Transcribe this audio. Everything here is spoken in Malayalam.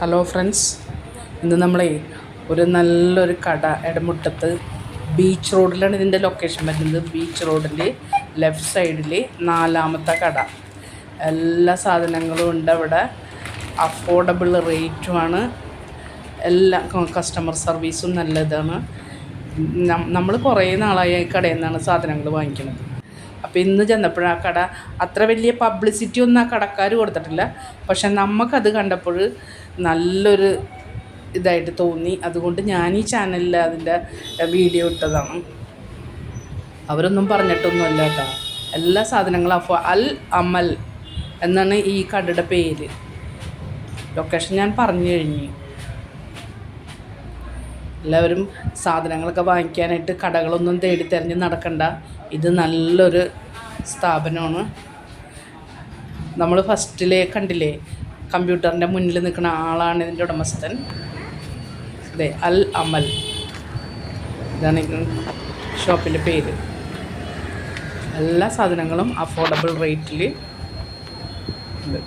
ഹലോ ഫ്രണ്ട്സ്, ഇന്ന് നമ്മളെ ഒരു നല്ലൊരു കട എടമുട്ടത്ത് ബീച്ച് റോഡിലാണ് ഇതിൻ്റെ ലൊക്കേഷൻ വരുന്നത്. ബീച്ച് റോഡിൽ ലെഫ്റ്റ് സൈഡിൽ 4ാമത്തെ കട. എല്ലാ സാധനങ്ങളും ഉണ്ട് അവിടെ. അഫോർഡബിൾ റേറ്റുമാണ്. എല്ലാ കസ്റ്റമർ സർവീസും നല്ലതാണ്. നമ്മൾ കുറേ നാളായി കടയിൽ നിന്നാണ് സാധനങ്ങൾ വാങ്ങിക്കുന്നത്. അപ്പോൾ ഇന്ന് ചെന്നപ്പോൾ ആ കട അത്ര വലിയ പബ്ലിസിറ്റി ഒന്നും ആ കടക്കാർ കൊടുത്തിട്ടില്ല. പക്ഷെ നമുക്കത് കണ്ടപ്പോൾ നല്ലൊരു ഇതായിട്ട് തോന്നി. അതുകൊണ്ട് ഞാൻ ഈ ചാനലിൽ അതിൻ്റെ വീഡിയോ ഇട്ടതാണ്. അവരൊന്നും പറഞ്ഞിട്ടൊന്നുമല്ല കേട്ടോ. എല്ലാ സാധനങ്ങളും അൽ അമൽ എന്നാണ് ഈ കടയുടെ പേര്. ലൊക്കേഷൻ ഞാൻ പറഞ്ഞു കഴിഞ്ഞു. എല്ലാവരും സാധനങ്ങളൊക്കെ വാങ്ങിക്കാനായിട്ട് കടകളൊന്നും തേടി തിരഞ്ഞ് നടക്കണ്ട. ഇത് നല്ലൊരു സ്ഥാപനമാണ്. നമ്മൾ ഫസ്റ്റിലെ കണ്ടില്ലേ, കമ്പ്യൂട്ടറിൻ്റെ മുന്നിൽ നിൽക്കുന്ന ആളാണ് ഇതിൻ്റെ ഉടമസ്ഥൻ. അതെ, അൽ അമൽ ഇതാണ് ഷോപ്പിൻ്റെ പേര്. എല്ലാ സാധനങ്ങളും അഫോർഡബിൾ റേറ്റിൽ ഉണ്ട്.